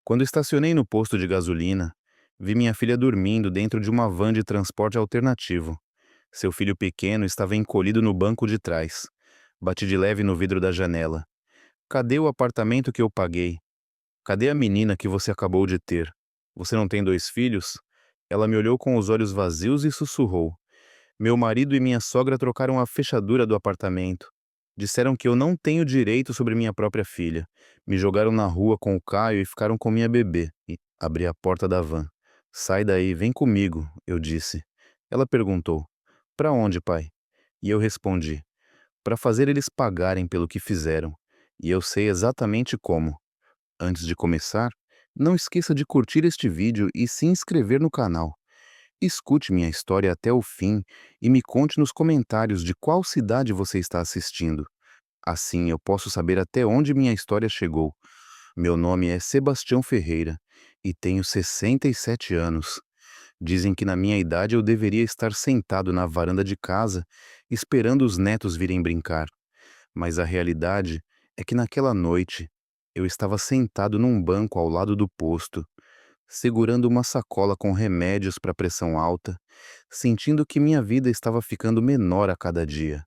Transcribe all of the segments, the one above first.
Quando estacionei no posto de gasolina, vi minha filha dormindo dentro de uma van de transporte alternativo. Seu filho pequeno estava encolhido no banco de trás. Bati de leve no vidro da janela. Cadê o apartamento que eu paguei? Cadê a menina que você acabou de ter? Você não tem dois filhos? Ela me olhou com os olhos vazios e sussurrou. Meu marido e minha sogra trocaram a fechadura do apartamento. Disseram que eu não tenho direito sobre minha própria filha. Me jogaram na rua com o Caio e ficaram com minha bebê. E abri a porta da van. Sai daí, vem comigo, eu disse. Ela perguntou: Pra onde, pai? E eu respondi: Pra fazer eles pagarem pelo que fizeram. E eu sei exatamente como. Antes de começar, não esqueça de curtir este vídeo e se inscrever no canal. Escute minha história até o fim e me conte nos comentários de qual cidade você está assistindo. Assim eu posso saber até onde minha história chegou. Meu nome é Sebastião Ferreira e tenho 67 anos. Dizem que na minha idade eu deveria estar sentado na varanda de casa, esperando os netos virem brincar. Mas a realidade é que naquela noite eu estava sentado num banco ao lado do posto, segurando uma sacola com remédios para pressão alta, sentindo que minha vida estava ficando menor a cada dia.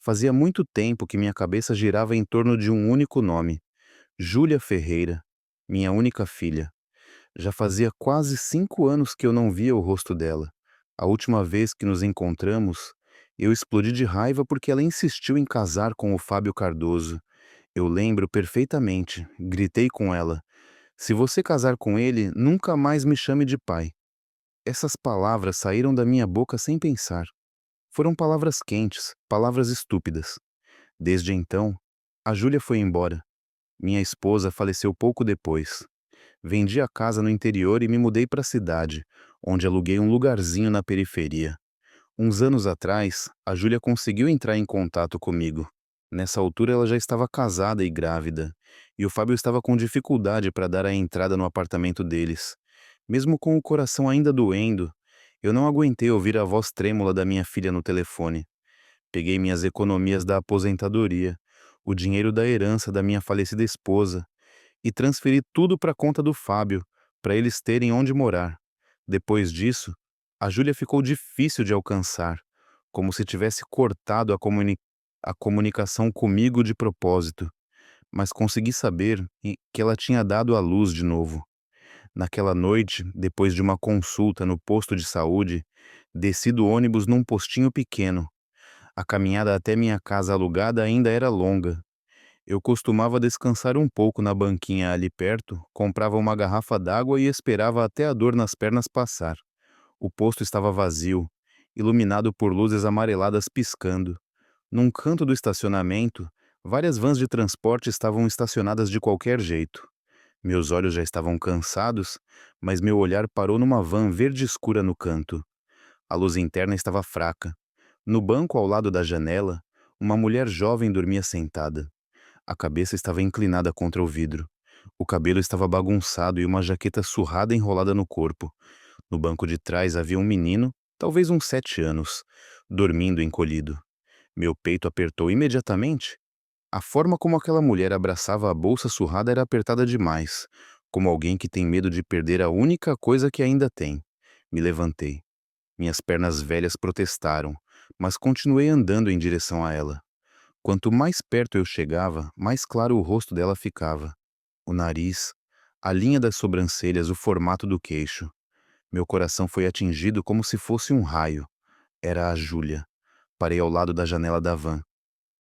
Fazia muito tempo que minha cabeça girava em torno de um único nome: Júlia Ferreira, minha única filha. Já fazia quase 5 anos que eu não via o rosto dela. A última vez que nos encontramos, eu explodi de raiva porque ela insistiu em casar com o Fábio Cardoso. Eu lembro perfeitamente, gritei com ela: Se você casar com ele, nunca mais me chame de pai. Essas palavras saíram da minha boca sem pensar. Foram palavras quentes, palavras estúpidas. Desde então, a Júlia foi embora. Minha esposa faleceu pouco depois. Vendi a casa no interior e me mudei para a cidade, onde aluguei um lugarzinho na periferia. Uns anos atrás, a Júlia conseguiu entrar em contato comigo. Nessa altura ela já estava casada e grávida, e o Fábio estava com dificuldade para dar a entrada no apartamento deles. Mesmo com o coração ainda doendo, eu não aguentei ouvir a voz trêmula da minha filha no telefone. Peguei minhas economias da aposentadoria, o dinheiro da herança da minha falecida esposa, e transferi tudo para a conta do Fábio, para eles terem onde morar. Depois disso, a Júlia ficou difícil de alcançar, como se tivesse cortado a comunicação comigo de propósito, mas consegui saber que ela tinha dado à luz de novo. Naquela noite, depois de uma consulta no posto de saúde, desci do ônibus num postinho pequeno. A caminhada até minha casa alugada ainda era longa. Eu costumava descansar um pouco na banquinha ali perto, comprava uma garrafa d'água e esperava até a dor nas pernas passar. O posto estava vazio, iluminado por luzes amareladas piscando. Num canto do estacionamento, várias vans de transporte estavam estacionadas de qualquer jeito. Meus olhos já estavam cansados, mas meu olhar parou numa van verde escura no canto. A luz interna estava fraca. No banco ao lado da janela, uma mulher jovem dormia sentada. A cabeça estava inclinada contra o vidro. O cabelo estava bagunçado e uma jaqueta surrada enrolada no corpo. No banco de trás havia um menino, talvez uns 7 anos, dormindo encolhido. Meu peito apertou imediatamente. A forma como aquela mulher abraçava a bolsa surrada era apertada demais, como alguém que tem medo de perder a única coisa que ainda tem. Me levantei. Minhas pernas velhas protestaram, mas continuei andando em direção a ela. Quanto mais perto eu chegava, mais claro o rosto dela ficava. O nariz, a linha das sobrancelhas, o formato do queixo. Meu coração foi atingido como se fosse um raio. Era a Júlia. Parei ao lado da janela da van.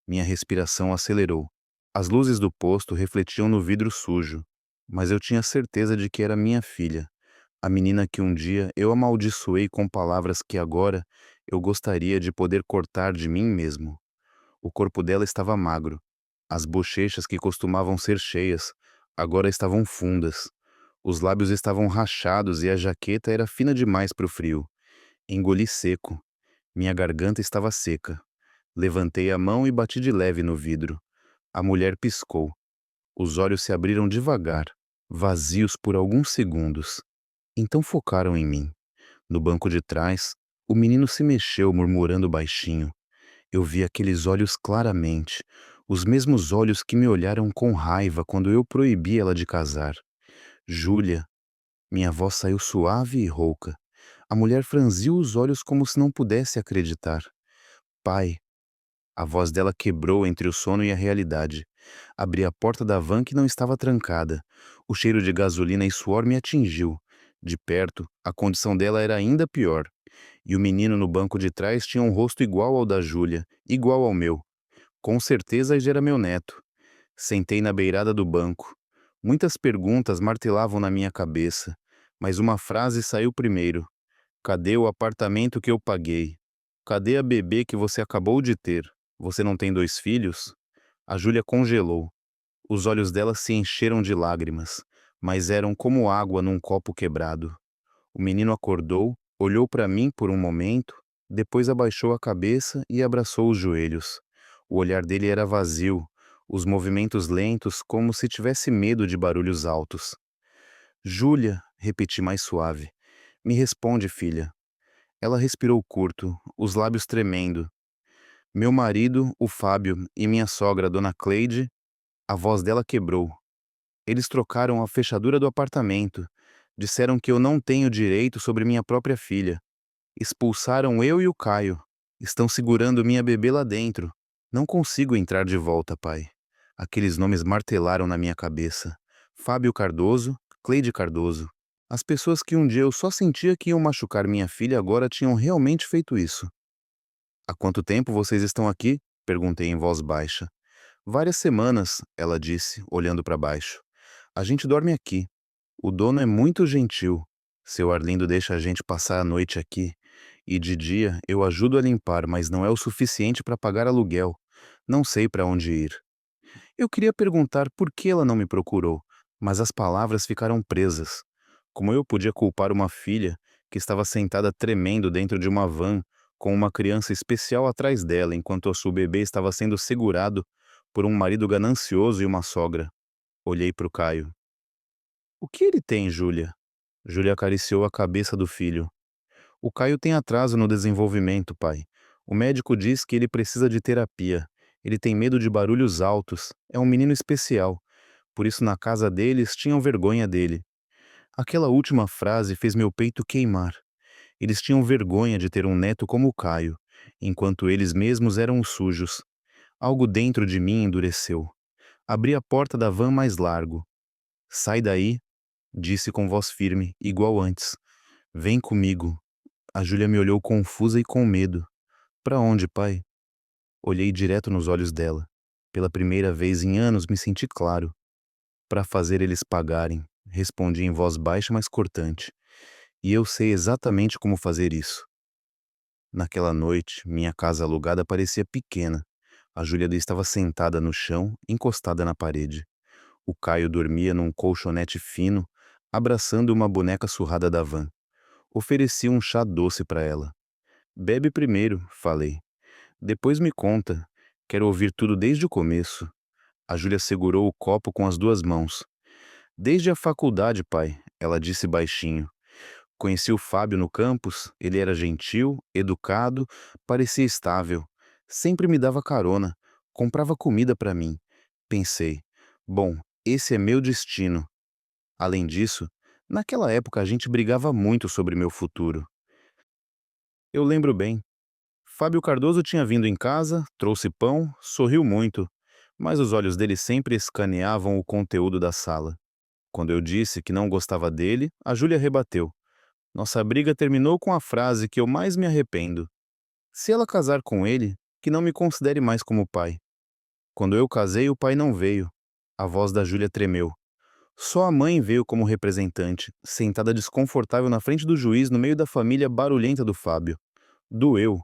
Minha respiração acelerou. As luzes do posto refletiam no vidro sujo, mas eu tinha certeza de que era minha filha, a menina que um dia eu amaldiçoei com palavras que agora eu gostaria de poder cortar de mim mesmo. O corpo dela estava magro. As bochechas que costumavam ser cheias, agora estavam fundas. Os lábios estavam rachados e a jaqueta era fina demais para o frio. Engoli seco. Minha garganta estava seca. Levantei a mão e bati de leve no vidro. A mulher piscou. Os olhos se abriram devagar, vazios por alguns segundos. Então focaram em mim. No banco de trás, o menino se mexeu, murmurando baixinho. Eu vi aqueles olhos claramente, os mesmos olhos que me olharam com raiva quando eu proibi ela de casar. Júlia. Minha voz saiu suave e rouca. A mulher franziu os olhos como se não pudesse acreditar. Pai. A voz dela quebrou entre o sono e a realidade. Abri a porta da van que não estava trancada. O cheiro de gasolina e suor me atingiu. De perto, a condição dela era ainda pior. E o menino no banco de trás tinha um rosto igual ao da Júlia, igual ao meu. Com certeza ele era meu neto. Sentei na beirada do banco. Muitas perguntas martelavam na minha cabeça, mas uma frase saiu primeiro. Cadê o apartamento que eu paguei? Cadê a bebê que você acabou de ter? Você não tem 2 filhos? A Júlia congelou. Os olhos dela se encheram de lágrimas, mas eram como água num copo quebrado. O menino acordou, olhou para mim por um momento, depois abaixou a cabeça e abraçou os joelhos. O olhar dele era vazio, os movimentos lentos, como se tivesse medo de barulhos altos. Júlia, repeti mais suave. Me responde, filha. Ela respirou curto, os lábios tremendo. Meu marido, o Fábio, e minha sogra, Dona Cleide, a voz dela quebrou. Eles trocaram a fechadura do apartamento. Disseram que eu não tenho direito sobre minha própria filha. Expulsaram eu e o Caio. Estão segurando minha bebê lá dentro. Não consigo entrar de volta, pai. Aqueles nomes martelaram na minha cabeça. Fábio Cardoso, Cleide Cardoso. As pessoas que um dia eu só sentia que iam machucar minha filha agora tinham realmente feito isso. Há quanto tempo vocês estão aqui? Perguntei em voz baixa. Várias semanas, ela disse, olhando para baixo. A gente dorme aqui. O dono é muito gentil. Seu Arlindo deixa a gente passar a noite aqui. E de dia eu ajudo a limpar, mas não é o suficiente para pagar aluguel. Não sei para onde ir. Eu queria perguntar por que ela não me procurou, mas as palavras ficaram presas. Como eu podia culpar uma filha que estava sentada tremendo dentro de uma van, com uma criança especial atrás dela, enquanto o seu bebê estava sendo segurado por um marido ganancioso e uma sogra? Olhei para o Caio. O que ele tem, Júlia? Júlia acariciou a cabeça do filho. O Caio tem atraso no desenvolvimento, pai. O médico diz que ele precisa de terapia. Ele tem medo de barulhos altos. É um menino especial. Por isso, na casa deles, tinham vergonha dele. Aquela última frase fez meu peito queimar. Eles tinham vergonha de ter um neto como o Caio, enquanto eles mesmos eram os sujos. Algo dentro de mim endureceu. Abri a porta da van mais largo. Sai daí, disse com voz firme, igual antes. Vem comigo. A Júlia me olhou confusa e com medo. Para onde, pai? Olhei direto nos olhos dela. Pela primeira vez em anos me senti claro. Para fazer eles pagarem, respondi em voz baixa, mas cortante. E eu sei exatamente como fazer isso. Naquela noite, minha casa alugada parecia pequena. A Júlia estava sentada no chão, encostada na parede. O Caio dormia num colchonete fino, abraçando uma boneca surrada da van. Ofereci um chá doce para ela. Bebe primeiro, falei. Depois me conta. Quero ouvir tudo desde o começo. A Júlia segurou o copo com as 2 mãos. Desde a faculdade, pai, ela disse baixinho. Conheci o Fábio no campus, ele era gentil, educado, parecia estável. Sempre me dava carona, comprava comida para mim. Pensei, bom, esse é meu destino. Além disso, naquela época a gente brigava muito sobre meu futuro. Eu lembro bem. Fábio Cardoso tinha vindo em casa, trouxe pão, sorriu muito, mas os olhos dele sempre escaneavam o conteúdo da sala. Quando eu disse que não gostava dele, a Júlia rebateu. Nossa briga terminou com a frase que eu mais me arrependo. Se ela casar com ele, que não me considere mais como pai. Quando eu casei, o pai não veio. A voz da Júlia tremeu. Só a mãe veio como representante, sentada desconfortável na frente do juiz no meio da família barulhenta do Fábio. Doeu.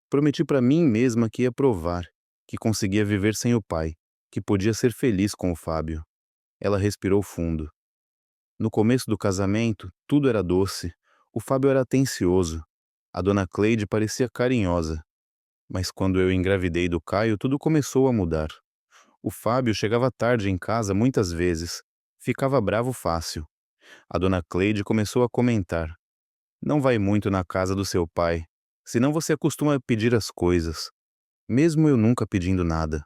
Prometi para mim mesma que ia provar, que conseguia viver sem o pai, que podia ser feliz com o Fábio. Ela respirou fundo. No começo do casamento, tudo era doce. O Fábio era atencioso. A dona Cleide parecia carinhosa. Mas quando eu engravidei do Caio, tudo começou a mudar. O Fábio chegava tarde em casa muitas vezes. Ficava bravo fácil. A dona Cleide começou a comentar. Não vai muito na casa do seu pai, senão você acostuma a pedir as coisas. Mesmo eu nunca pedindo nada.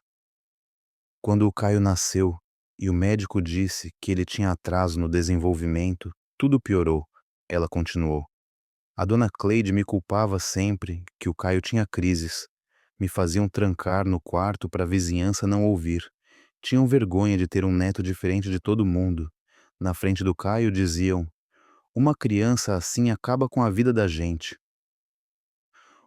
Quando o Caio nasceu, E o médico disse que ele tinha atraso no desenvolvimento. Tudo piorou. Ela continuou. A dona Cleide me culpava sempre que o Caio tinha crises. Me faziam trancar no quarto para a vizinhança não ouvir. Tinham vergonha de ter um neto diferente de todo mundo. Na frente do Caio diziam: uma criança assim acaba com a vida da gente.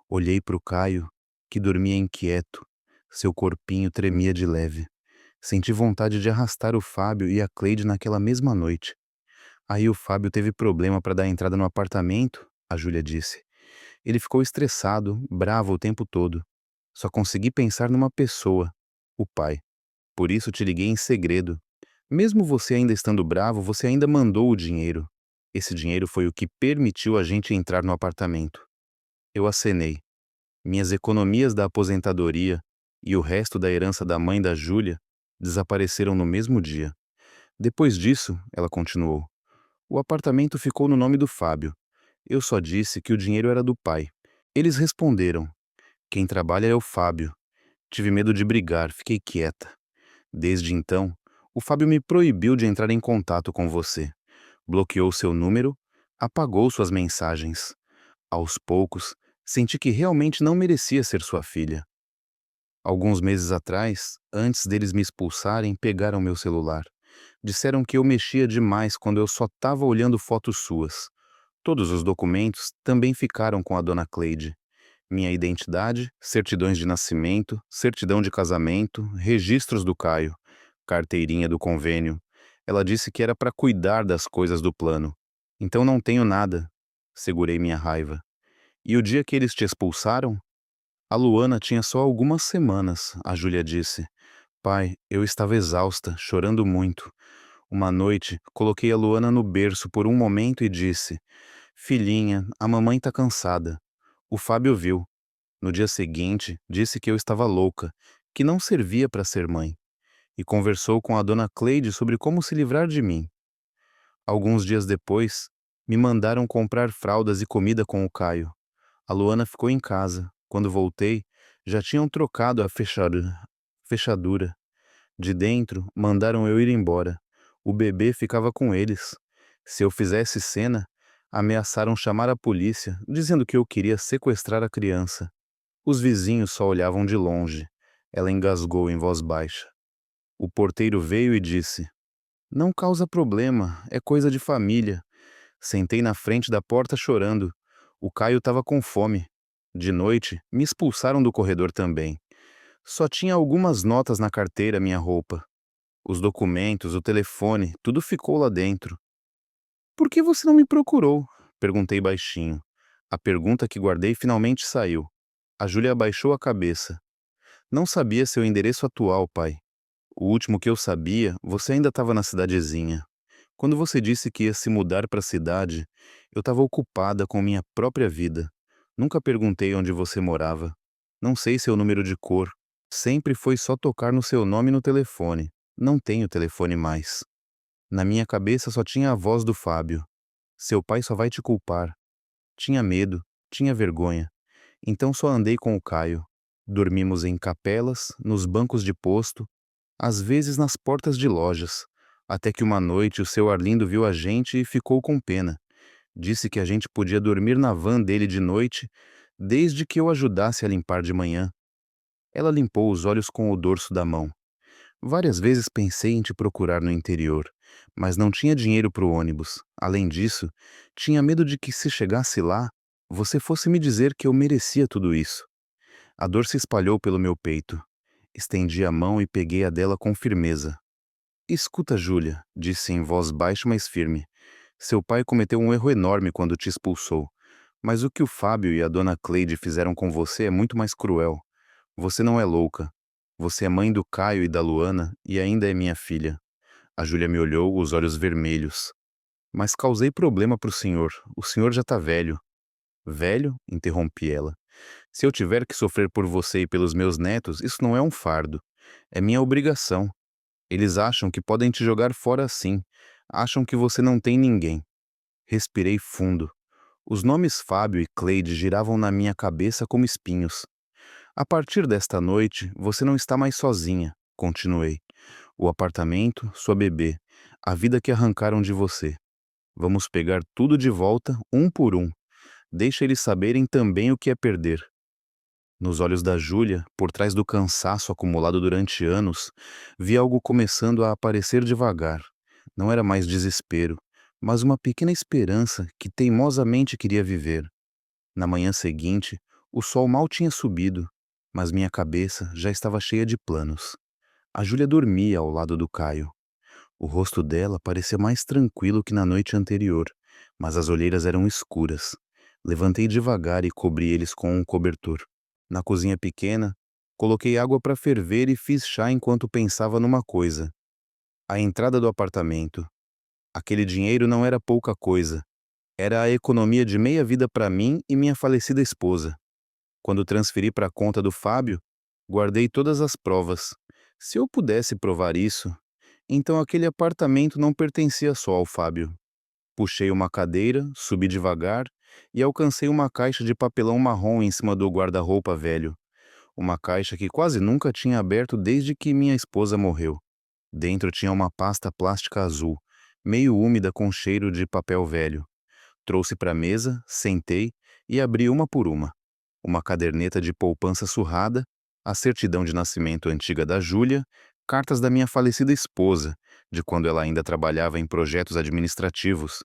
Olhei para o Caio, que dormia inquieto. Seu corpinho tremia de leve. Senti vontade de arrastar o Fábio e a Cleide naquela mesma noite. Aí o Fábio teve problema para dar entrada no apartamento, a Júlia disse. Ele ficou estressado, bravo o tempo todo. Só consegui pensar numa pessoa, o pai. Por isso te liguei em segredo. Mesmo você ainda estando bravo, você ainda mandou o dinheiro. Esse dinheiro foi o que permitiu a gente entrar no apartamento. Eu acenei. Minhas economias da aposentadoria e o resto da herança da mãe da Júlia desapareceram no mesmo dia. Depois disso, ela continuou, o apartamento ficou no nome do Fábio. Eu só disse que o dinheiro era do pai. Eles responderam, quem trabalha é o Fábio. Tive medo de brigar, fiquei quieta. Desde então, o Fábio me proibiu de entrar em contato com você. Bloqueou seu número, apagou suas mensagens. Aos poucos, senti que realmente não merecia ser sua filha. Alguns meses atrás, antes deles me expulsarem, pegaram meu celular. Disseram que eu mexia demais quando eu só estava olhando fotos suas. Todos os documentos também ficaram com a dona Cleide. Minha identidade, certidões de nascimento, certidão de casamento, registros do Caio, carteirinha do convênio. Ela disse que era para cuidar das coisas do plano. Então não tenho nada. Segurei minha raiva. E o dia que eles te expulsaram? A Luana tinha só algumas semanas, a Júlia disse. Pai, eu estava exausta, chorando muito. Uma noite, coloquei a Luana no berço por um momento e disse: filhinha, a mamãe tá cansada. O Fábio viu. No dia seguinte, disse que eu estava louca, que não servia para ser mãe, e conversou com a dona Cleide sobre como se livrar de mim. Alguns dias depois, me mandaram comprar fraldas e comida com o Caio. A Luana ficou em casa. Quando voltei, já tinham trocado a fechadura. De dentro, mandaram eu ir embora. O bebê ficava com eles. Se eu fizesse cena, ameaçaram chamar a polícia, dizendo que eu queria sequestrar a criança. Os vizinhos só olhavam de longe. Ela engasgou em voz baixa. O porteiro veio e disse: não causa problema, é coisa de família. Sentei na frente da porta chorando. O Caio estava com fome. De noite, me expulsaram do corredor também. Só tinha algumas notas na carteira, minha roupa. Os documentos, o telefone, tudo ficou lá dentro. Por que você não me procurou? Perguntei baixinho. A pergunta que guardei finalmente saiu. A Júlia abaixou a cabeça. Não sabia seu endereço atual, pai. O último que eu sabia, você ainda estava na cidadezinha. Quando você disse que ia se mudar para a cidade, eu estava ocupada com minha própria vida. Nunca perguntei onde você morava. Não sei seu número de cor. Sempre foi só tocar no seu nome no telefone. Não tenho telefone mais. Na minha cabeça só tinha a voz do Fábio. Seu pai só vai te culpar. Tinha medo, tinha vergonha. Então só andei com o Caio. Dormimos em capelas, nos bancos de posto, às vezes nas portas de lojas. Até que uma noite o seu Arlindo viu a gente e ficou com pena. Disse que a gente podia dormir na van dele de noite, desde que eu ajudasse a limpar de manhã. Ela limpou os olhos com o dorso da mão. Várias vezes pensei em te procurar no interior, mas não tinha dinheiro para o ônibus. Além disso, tinha medo de que se chegasse lá, você fosse me dizer que eu merecia tudo isso. A dor se espalhou pelo meu peito. Estendi a mão e peguei a dela com firmeza. Escuta, Júlia, disse em voz baixa mas firme. Seu pai cometeu um erro enorme quando te expulsou. Mas o que o Fábio e a dona Cleide fizeram com você é muito mais cruel. Você não é louca. Você é mãe do Caio e da Luana e ainda é minha filha. A Júlia me olhou, os olhos vermelhos. Mas causei problema pro senhor. O senhor já tá velho. Velho? Interrompi ela. Se eu tiver que sofrer por você e pelos meus netos, isso não é um fardo. É minha obrigação. Eles acham que podem te jogar fora assim. Acham que você não tem ninguém. Respirei fundo. Os nomes Fábio e Cleide giravam na minha cabeça como espinhos. A partir desta noite, você não está mais sozinha, continuei. O apartamento, sua bebê, a vida que arrancaram de você. Vamos pegar tudo de volta, um por um. Deixa eles saberem também o que é perder. Nos olhos da Júlia, por trás do cansaço acumulado durante anos, vi algo começando a aparecer devagar. Não era mais desespero, mas uma pequena esperança que teimosamente queria viver. Na manhã seguinte, o sol mal tinha subido, mas minha cabeça já estava cheia de planos. A Júlia dormia ao lado do Caio. O rosto dela parecia mais tranquilo que na noite anterior, mas as olheiras eram escuras. Levantei devagar e cobri eles com um cobertor. Na cozinha pequena, coloquei água para ferver e fiz chá enquanto pensava numa coisa. A entrada do apartamento. Aquele dinheiro não era pouca coisa. Era a economia de meia vida para mim e minha falecida esposa. Quando transferi para a conta do Fábio, guardei todas as provas. Se eu pudesse provar isso, então aquele apartamento não pertencia só ao Fábio. Puxei uma cadeira, subi devagar e alcancei uma caixa de papelão marrom em cima do guarda-roupa velho. Uma caixa que quase nunca tinha aberto desde que minha esposa morreu. Dentro tinha uma pasta plástica azul, meio úmida com cheiro de papel velho. Trouxe para a mesa, sentei e abri uma por uma. Uma caderneta de poupança surrada, a certidão de nascimento antiga da Júlia, cartas da minha falecida esposa, de quando ela ainda trabalhava em projetos administrativos.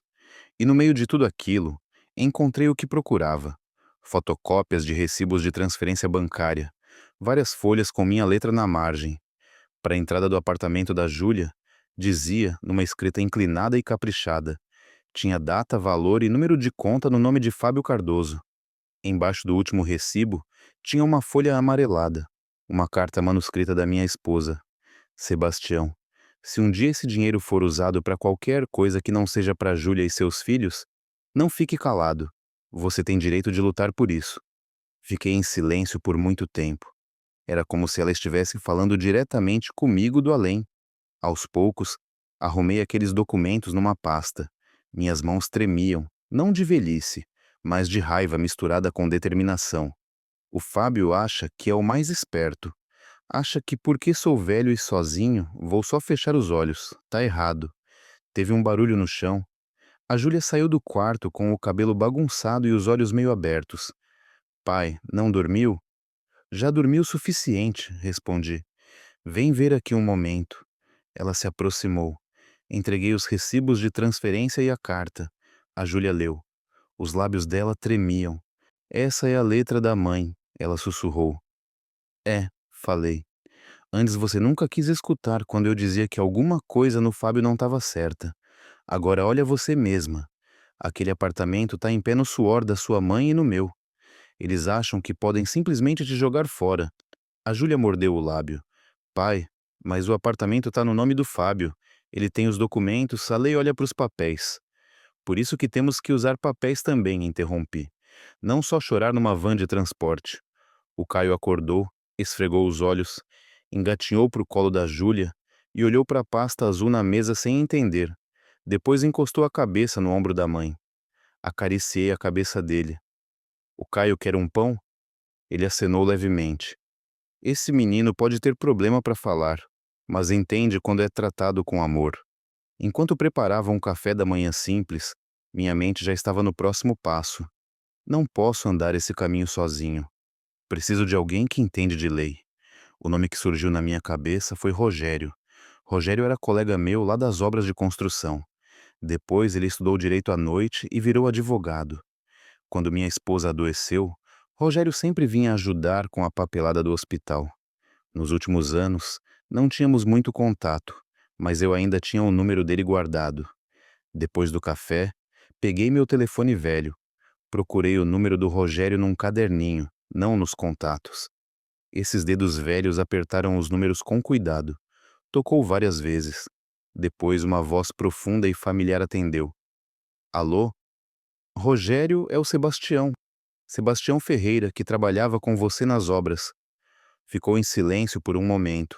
E no meio de tudo aquilo, encontrei o que procurava: fotocópias de recibos de transferência bancária, várias folhas com minha letra na margem. Para a entrada do apartamento da Júlia, dizia, numa escrita inclinada e caprichada, tinha data, valor e número de conta no nome de Fábio Cardoso. Embaixo do último recibo, tinha uma folha amarelada, uma carta manuscrita da minha esposa. Sebastião, se um dia esse dinheiro for usado para qualquer coisa que não seja para Júlia e seus filhos, não fique calado. Você tem direito de lutar por isso. Fiquei em silêncio por muito tempo. Era como se ela estivesse falando diretamente comigo do além. Aos poucos, arrumei aqueles documentos numa pasta. Minhas mãos tremiam, não de velhice, mas de raiva misturada com determinação. O Fábio acha que é o mais esperto. Acha que porque sou velho e sozinho, vou só fechar os olhos. Tá errado. Teve um barulho no chão. A Júlia saiu do quarto com o cabelo bagunçado e os olhos meio abertos. Pai, não dormiu? Já dormi o suficiente, respondi. Vem ver aqui um momento. Ela se aproximou. Entreguei os recibos de transferência e a carta. A Júlia leu. Os lábios dela tremiam. Essa é a letra da mãe, ela sussurrou. É, falei. Antes você nunca quis escutar quando eu dizia que alguma coisa no Fábio não estava certa. Agora olha você mesma. Aquele apartamento está em pé no suor da sua mãe e no meu. Eles acham que podem simplesmente te jogar fora. A Júlia mordeu o lábio. Pai, mas o apartamento está no nome do Fábio. Ele tem os documentos, a lei olha para os papéis. Por isso que temos que usar papéis também, interrompi. Não só chorar numa van de transporte. O Caio acordou, esfregou os olhos, engatinhou para o colo da Júlia e olhou para a pasta azul na mesa sem entender. Depois encostou a cabeça no ombro da mãe. Acariciei a cabeça dele. O Caio quer um pão? Ele acenou levemente. Esse menino pode ter problema para falar, mas entende quando é tratado com amor. Enquanto preparava um café da manhã simples, minha mente já estava no próximo passo. Não posso andar esse caminho sozinho. Preciso de alguém que entende de lei. O nome que surgiu na minha cabeça foi Rogério. Rogério era colega meu lá das obras de construção. Depois ele estudou direito à noite e virou advogado. Quando minha esposa adoeceu, Rogério sempre vinha ajudar com a papelada do hospital. Nos últimos anos, não tínhamos muito contato, mas eu ainda tinha o número dele guardado. Depois do café, peguei meu telefone velho. Procurei o número do Rogério num caderninho, não nos contatos. Esses dedos velhos apertaram os números com cuidado. Tocou várias vezes. Depois uma voz profunda e familiar atendeu. Alô? Rogério é o Sebastião. Sebastião Ferreira, que trabalhava com você nas obras. Ficou em silêncio por um momento.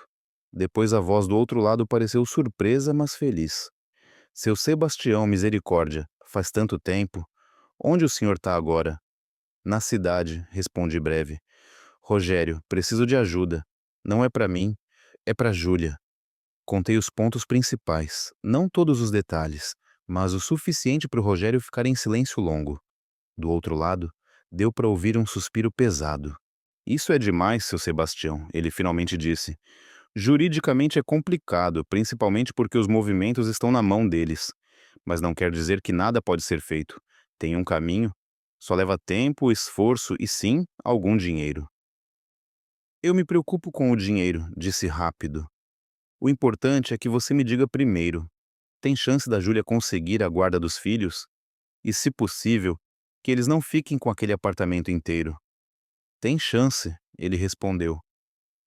Depois a voz do outro lado pareceu surpresa, mas feliz. Seu Sebastião, misericórdia, faz tanto tempo. Onde o senhor está agora? Na cidade, respondi breve. Rogério, preciso de ajuda. Não é para mim, é para Júlia. Contei os pontos principais, não todos os detalhes, mas o suficiente para o Rogério ficar em silêncio longo. Do outro lado, deu para ouvir um suspiro pesado. Isso é demais, seu Sebastião, ele finalmente disse. Juridicamente é complicado, principalmente porque os movimentos estão na mão deles. Mas não quer dizer que nada pode ser feito. Tem um caminho. Só leva tempo, esforço e, sim, algum dinheiro. Eu me preocupo com o dinheiro, disse rápido. O importante é que você me diga primeiro. Tem chance da Júlia conseguir a guarda dos filhos? E, se possível, que eles não fiquem com aquele apartamento inteiro. Tem chance, ele respondeu.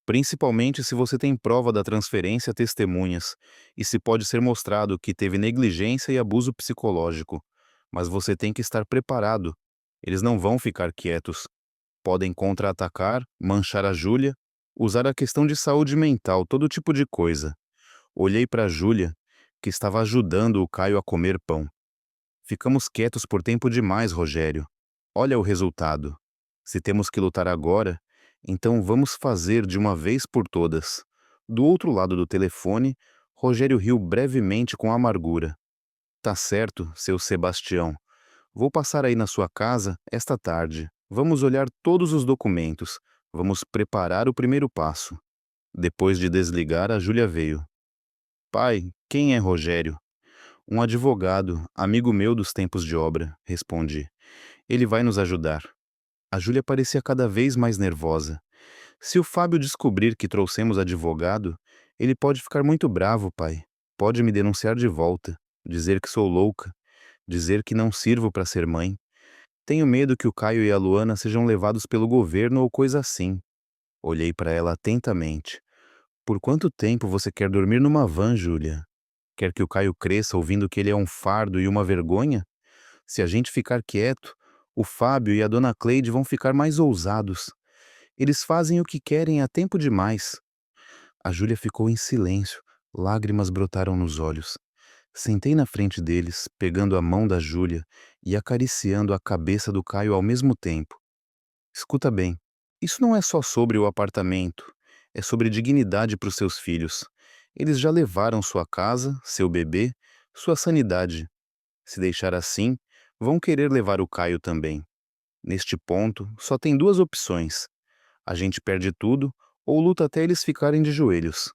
Principalmente se você tem prova da transferência a testemunhas e se pode ser mostrado que teve negligência e abuso psicológico. Mas você tem que estar preparado. Eles não vão ficar quietos. Podem contra-atacar, manchar a Júlia, usar a questão de saúde mental, todo tipo de coisa. Olhei para a Júlia, que estava ajudando o Caio a comer pão. Ficamos quietos por tempo demais, Rogério. Olha o resultado. Se temos que lutar agora, então vamos fazer de uma vez por todas. Do outro lado do telefone, Rogério riu brevemente com amargura. Tá certo, seu Sebastião. Vou passar aí na sua casa esta tarde. Vamos olhar todos os documentos. Vamos preparar o primeiro passo. Depois de desligar, a Júlia veio. Pai, quem é Rogério? Um advogado, amigo meu dos tempos de obra, respondi. Ele vai nos ajudar. A Júlia parecia cada vez mais nervosa. Se o Fábio descobrir que trouxemos advogado, ele pode ficar muito bravo, pai. Pode me denunciar de volta, dizer que sou louca, dizer que não sirvo para ser mãe. Tenho medo que o Caio e a Luana sejam levados pelo governo ou coisa assim. Olhei para ela atentamente. Por quanto tempo você quer dormir numa van, Júlia? Quer que o Caio cresça ouvindo que ele é um fardo e uma vergonha? Se a gente ficar quieto, o Fábio e a dona Cleide vão ficar mais ousados. Eles fazem o que querem há tempo demais. A Júlia ficou em silêncio. Lágrimas brotaram nos olhos. Sentei na frente deles, pegando a mão da Júlia e acariciando a cabeça do Caio ao mesmo tempo. Escuta bem, isso não é só sobre o apartamento, é sobre dignidade para os seus filhos. Eles já levaram sua casa, seu bebê, sua sanidade. Se deixar assim, vão querer levar o Caio também. Neste ponto, só tem duas opções. A gente perde tudo ou luta até eles ficarem de joelhos.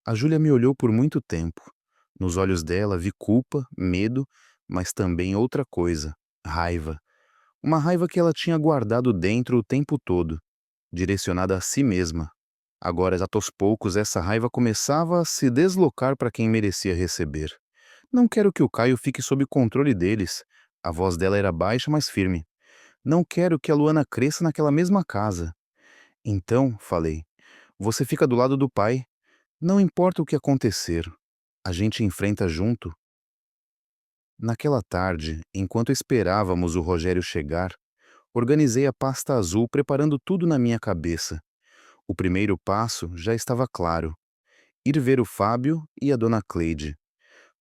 A Júlia me olhou por muito tempo. Nos olhos dela vi culpa, medo, mas também outra coisa, raiva. Uma raiva que ela tinha guardado dentro o tempo todo, direcionada a si mesma. Agora, aos poucos, essa raiva começava a se deslocar para quem merecia receber. Não quero que o Caio fique sob controle deles. A voz dela era baixa, mas firme. Não quero que a Luana cresça naquela mesma casa. Então, falei, você fica do lado do pai. Não importa o que acontecer. A gente enfrenta junto. Naquela tarde, enquanto esperávamos o Rogério chegar, organizei a pasta azul preparando tudo na minha cabeça. O primeiro passo já estava claro. Ir ver o Fábio e a dona Cleide.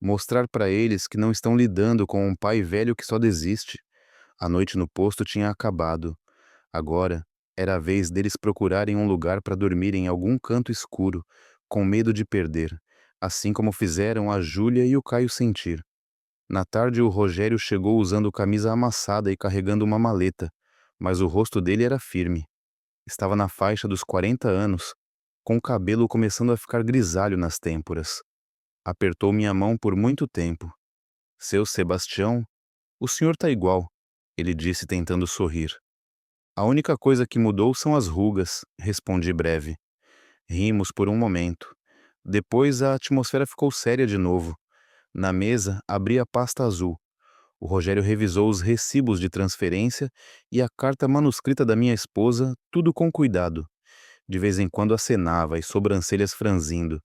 Mostrar para eles que não estão lidando com um pai velho que só desiste. A noite no posto tinha acabado. Agora, era a vez deles procurarem um lugar para dormir em algum canto escuro, com medo de perder, assim como fizeram a Júlia e o Caio sentir. Na tarde, o Rogério chegou usando camisa amassada e carregando uma maleta, mas o rosto dele era firme. Estava na faixa dos 40 anos, com o cabelo começando a ficar grisalho nas têmporas. Apertou minha mão por muito tempo. Seu Sebastião, o senhor tá igual, ele disse tentando sorrir. A única coisa que mudou são as rugas, respondi breve. Rimos por um momento. Depois a atmosfera ficou séria de novo. Na mesa, abri a pasta azul. O Rogério revisou os recibos de transferência e a carta manuscrita da minha esposa, tudo com cuidado. De vez em quando acenava, as sobrancelhas franzindo.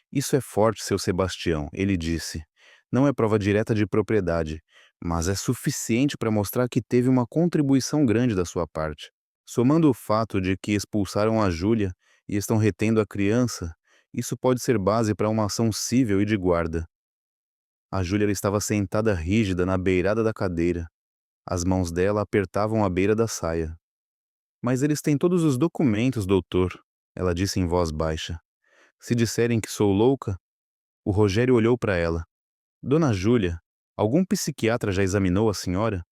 Isso é forte, seu Sebastião, ele disse. Não é prova direta de propriedade, mas é suficiente para mostrar que teve uma contribuição grande da sua parte. Somando o fato de que expulsaram a Júlia e estão retendo a criança, isso pode ser base para uma ação cível e de guarda. A Júlia estava sentada rígida na beirada da cadeira. As mãos dela apertavam a beira da saia. Mas eles têm todos os documentos, doutor, ela disse em voz baixa. Se disserem que sou louca, O Rogério olhou para ela. Dona Júlia, algum psiquiatra já examinou a senhora?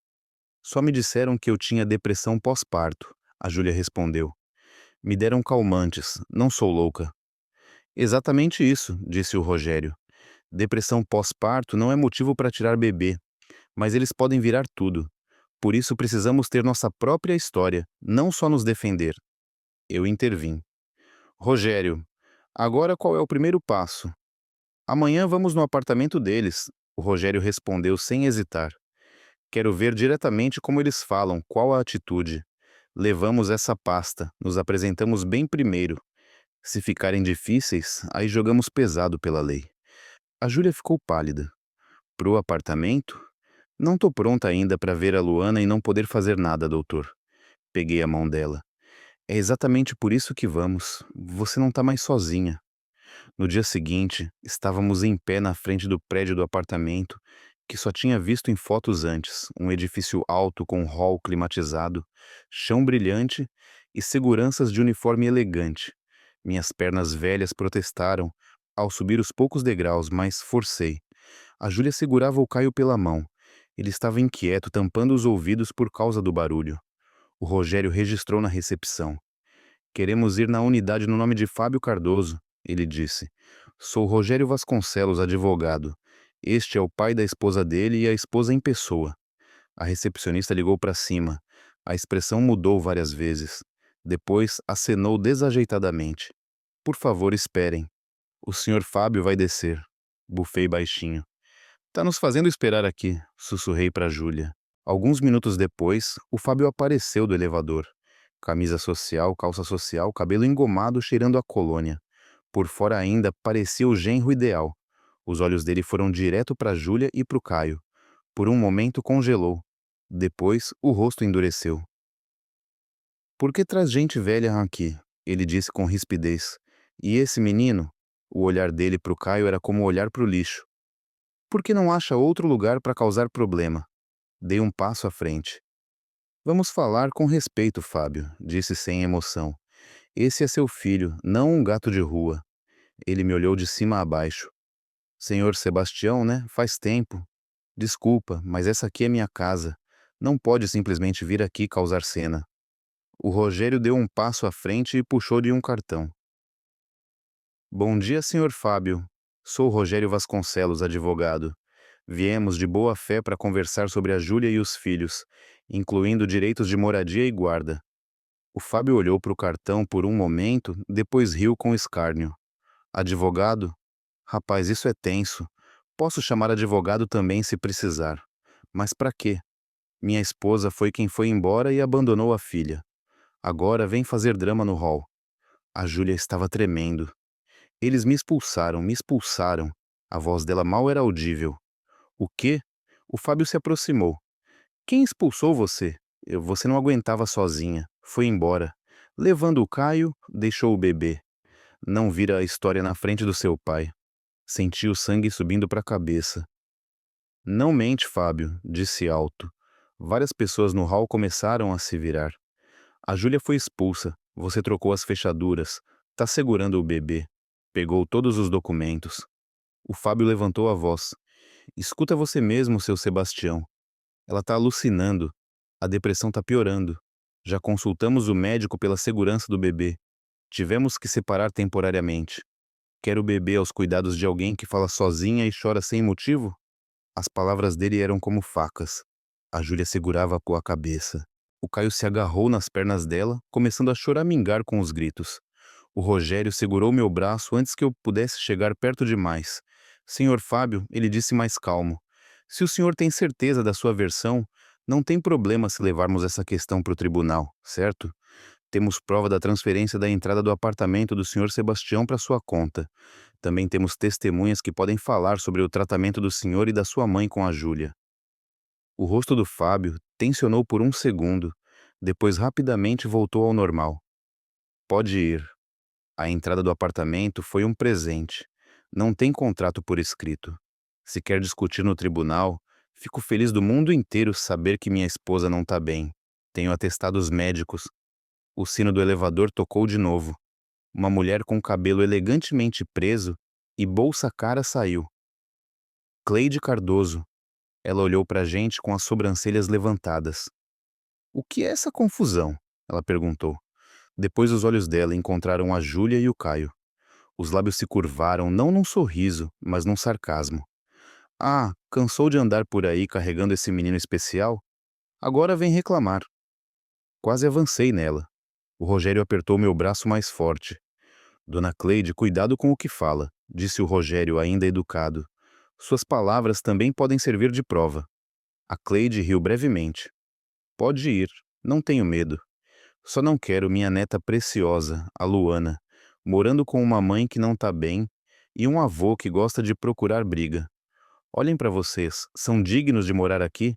Só me disseram que eu tinha depressão pós-parto, a Júlia respondeu. Me deram calmantes, não sou louca. Exatamente isso, disse o Rogério. Depressão pós-parto não é motivo para tirar bebê, mas eles podem virar tudo. Por isso precisamos ter nossa própria história, não só nos defender. Eu intervim. Rogério, agora qual é o primeiro passo? Amanhã vamos no apartamento deles, o Rogério respondeu sem hesitar. Quero ver diretamente como eles falam, qual a atitude. Levamos essa pasta, nos apresentamos bem primeiro. Se ficarem difíceis, aí jogamos pesado pela lei. A Júlia ficou pálida. Pro apartamento? Não tô pronta ainda para ver a Luana e não poder fazer nada, doutor. Peguei a mão dela. É exatamente por isso que vamos. Você não tá mais sozinha. No dia seguinte, estávamos em pé na frente do prédio do apartamento, que só tinha visto em fotos antes, um edifício alto com hall climatizado, chão brilhante e seguranças de uniforme elegante. Minhas pernas velhas protestaram ao subir os poucos degraus, mas forcei. A Júlia segurava o Caio pela mão. Ele estava inquieto, tampando os ouvidos por causa do barulho. O Rogério registrou na recepção. Queremos ir na unidade no nome de Fábio Cardoso, ele disse. Sou Rogério Vasconcelos, advogado. Este é o pai da esposa dele e a esposa em pessoa. A recepcionista ligou para cima. A expressão mudou várias vezes. Depois acenou desajeitadamente. Por favor, esperem. O senhor Fábio vai descer. Bufei baixinho. Tá nos fazendo esperar aqui, sussurrei para Júlia. Alguns minutos depois, o Fábio apareceu do elevador. Camisa social, calça social, cabelo engomado cheirando a colônia. Por fora ainda parecia o genro ideal. Os olhos dele foram direto para Júlia e para o Caio. Por um momento congelou. Depois, o rosto endureceu. Por que traz gente velha aqui? Ele disse com rispidez. E esse menino? O olhar dele para o Caio era como olhar para o lixo. Por que não acha outro lugar para causar problema? Dei um passo à frente. Vamos falar com respeito, Fábio, disse sem emoção. Esse é seu filho, não um gato de rua. Ele me olhou de cima a baixo. Senhor Sebastião, né? Faz tempo. Desculpa, mas essa aqui é minha casa. Não pode simplesmente vir aqui causar cena. O Rogério deu um passo à frente e puxou-lhe um cartão. Bom dia, senhor Fábio. Sou Rogério Vasconcelos, advogado. Viemos de boa fé para conversar sobre a Júlia e os filhos, incluindo direitos de moradia e guarda. O Fábio olhou para o cartão por um momento, depois riu com escárnio. Advogado? Rapaz, isso é tenso. Posso chamar advogado também se precisar. Mas para quê? Minha esposa foi quem foi embora e abandonou a filha. Agora vem fazer drama no hall. A Júlia estava tremendo. Eles me expulsaram, me expulsaram. A voz dela mal era audível. O quê? O Fábio se aproximou. Quem expulsou você? Você não aguentava sozinha. Foi embora. Levando o Caio, deixou o bebê. Não vira a história na frente do seu pai. Senti o sangue subindo para a cabeça. Não mente, Fábio, disse alto. Várias pessoas no hall começaram a se virar. A Júlia foi expulsa. Você trocou as fechaduras. Tá segurando o bebê. Pegou todos os documentos. O Fábio levantou a voz. Escuta você mesmo, seu Sebastião. Ela tá alucinando. A depressão tá piorando. Já consultamos o médico pela segurança do bebê. Tivemos que separar temporariamente. Quer o bebê aos cuidados de alguém que fala sozinha e chora sem motivo? As palavras dele eram como facas. A Júlia segurava com a cabeça. O Caio se agarrou nas pernas dela, começando a choramingar com os gritos. O Rogério segurou meu braço antes que eu pudesse chegar perto demais. Senhor Fábio, ele disse mais calmo. Se o senhor tem certeza da sua versão, não tem problema se levarmos essa questão para o tribunal, certo? Temos prova da transferência da entrada do apartamento do senhor Sebastião para sua conta. Também temos testemunhas que podem falar sobre o tratamento do senhor e da sua mãe com a Júlia. O rosto do Fábio tensionou por um segundo, depois rapidamente voltou ao normal. Pode ir. A entrada do apartamento foi um presente. Não tem contrato por escrito. Se quer discutir no tribunal, fico feliz do mundo inteiro saber que minha esposa não está bem. Tenho atestados médicos. O sino do elevador tocou de novo. Uma mulher com o cabelo elegantemente preso e Bolsa Cara saiu. Cleide Cardoso. Ela olhou pra gente com as sobrancelhas levantadas. O que é essa confusão? Ela perguntou. Depois os olhos dela encontraram a Júlia e o Caio. Os lábios se curvaram não num sorriso, mas num sarcasmo. Ah, cansou de andar por aí carregando esse menino especial? Agora vem reclamar. Quase avancei nela. O Rogério apertou meu braço mais forte. Dona Cleide, cuidado com o que fala, disse o Rogério ainda educado. Suas palavras também podem servir de prova. A Cleide riu brevemente. Pode ir, não tenho medo. Só não quero minha neta preciosa, a Luana, morando com uma mãe que não tá bem e um avô que gosta de procurar briga. Olhem pra vocês, são dignos de morar aqui?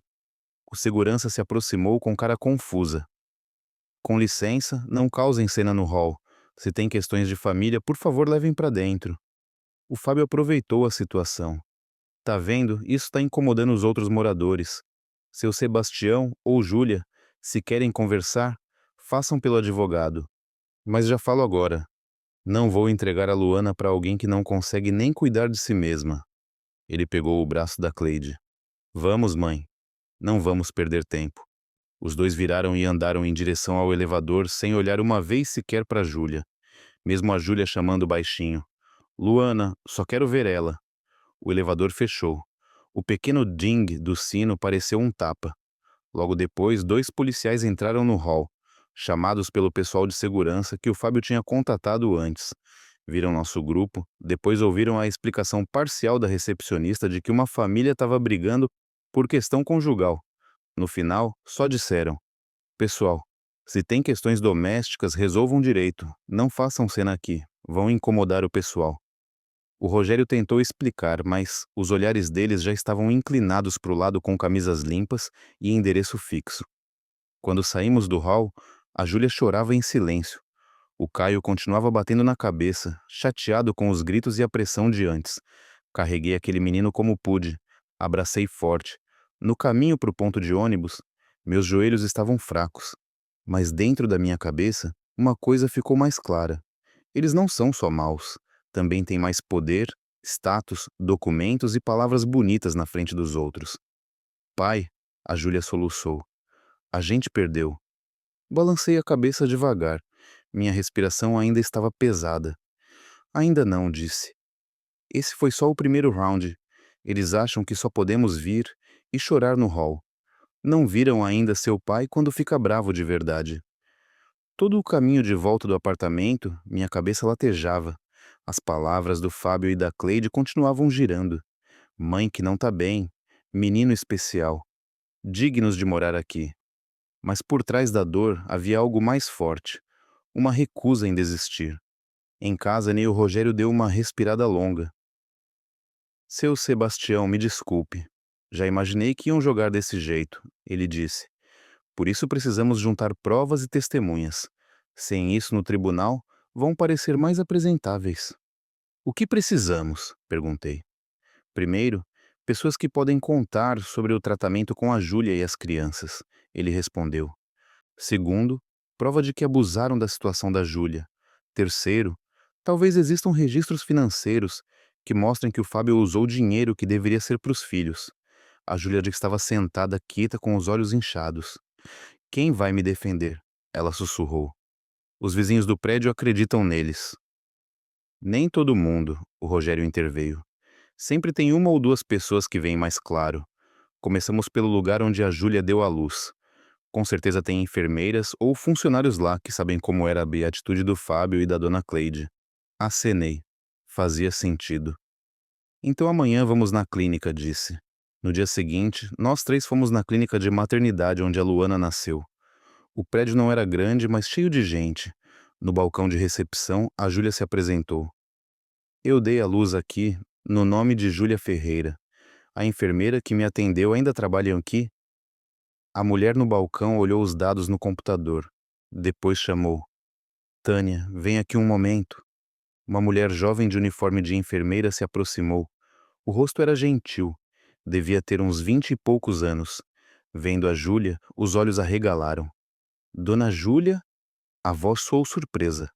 O segurança se aproximou com cara confusa. Com licença, não causem cena no hall. Se tem questões de família, por favor levem pra dentro. O Fábio aproveitou a situação. Tá vendo? Isso tá incomodando os outros moradores. Seu Sebastião ou Júlia, se querem conversar, façam pelo advogado. Mas já falo agora. Não vou entregar a Luana pra alguém que não consegue nem cuidar de si mesma. Ele pegou o braço da Cleide. Vamos, mãe. Não vamos perder tempo. Os dois viraram e andaram em direção ao elevador sem olhar uma vez sequer para Júlia, mesmo a Júlia chamando baixinho. Luana, só quero ver ela. O elevador fechou. O pequeno ding do sino pareceu um tapa. Logo depois, dois policiais entraram no hall, chamados pelo pessoal de segurança que o Fábio tinha contatado antes. Viram nosso grupo, depois ouviram a explicação parcial da recepcionista de que uma família estava brigando por questão conjugal. No final, só disseram: pessoal, se tem questões domésticas, resolvam direito. Não façam cena aqui. Vão incomodar o pessoal. O Rogério tentou explicar, mas os olhares deles já estavam inclinados para o lado com camisas limpas e endereço fixo. Quando saímos do hall, a Júlia chorava em silêncio. O Caio continuava batendo na cabeça, chateado com os gritos e a pressão de antes. Carreguei aquele menino como pude. Abracei forte. No caminho para o ponto de ônibus, meus joelhos estavam fracos. Mas dentro da minha cabeça, uma coisa ficou mais clara. Eles não são só maus. Também têm mais poder, status, documentos e palavras bonitas na frente dos outros. Pai, a Júlia soluçou. A gente perdeu. Balancei a cabeça devagar. Minha respiração ainda estava pesada. Ainda não, disse. Esse foi só o primeiro round. Eles acham que só podemos vir e chorar no hall. Não viram ainda seu pai quando fica bravo de verdade. Todo o caminho de volta do apartamento, minha cabeça latejava. As palavras do Fábio e da Cleide continuavam girando. Mãe que não tá bem, menino especial, dignos de morar aqui. Mas por trás da dor havia algo mais forte, uma recusa em desistir. Em casa, nem o Rogério deu uma respirada longa. Seu Sebastião, me desculpe. Já imaginei que iam jogar desse jeito, ele disse. Por isso precisamos juntar provas e testemunhas. Sem isso no tribunal, vão parecer mais apresentáveis. O que precisamos? Perguntei. Primeiro, pessoas que podem contar sobre o tratamento com a Júlia e as crianças, ele respondeu. Segundo, prova de que abusaram da situação da Júlia. Terceiro, talvez existam registros financeiros que mostrem que o Fábio usou dinheiro que deveria ser para os filhos. A Júlia estava sentada quieta com os olhos inchados. Quem vai me defender? Ela sussurrou. Os vizinhos do prédio acreditam neles. Nem todo mundo, o Rogério interveio. Sempre tem uma ou duas pessoas que veem mais claro. Começamos pelo lugar onde a Júlia deu à luz. Com certeza tem enfermeiras ou funcionários lá que sabem como era a atitude do Fábio e da dona Cleide. Acenei. Fazia sentido. Então amanhã vamos na clínica, disse. No dia seguinte, nós três fomos na clínica de maternidade onde a Luana nasceu. O prédio não era grande, mas cheio de gente. No balcão de recepção, a Júlia se apresentou. Eu dei a luz aqui, no nome de Júlia Ferreira. A enfermeira que me atendeu ainda trabalha aqui? A mulher no balcão olhou os dados no computador. Depois chamou. Tânia, vem aqui um momento. Uma mulher jovem de uniforme de enfermeira se aproximou. O rosto era gentil. Devia ter uns 20 e poucos anos. Vendo a Júlia, os olhos arregalaram. Dona Júlia? A voz soou surpresa.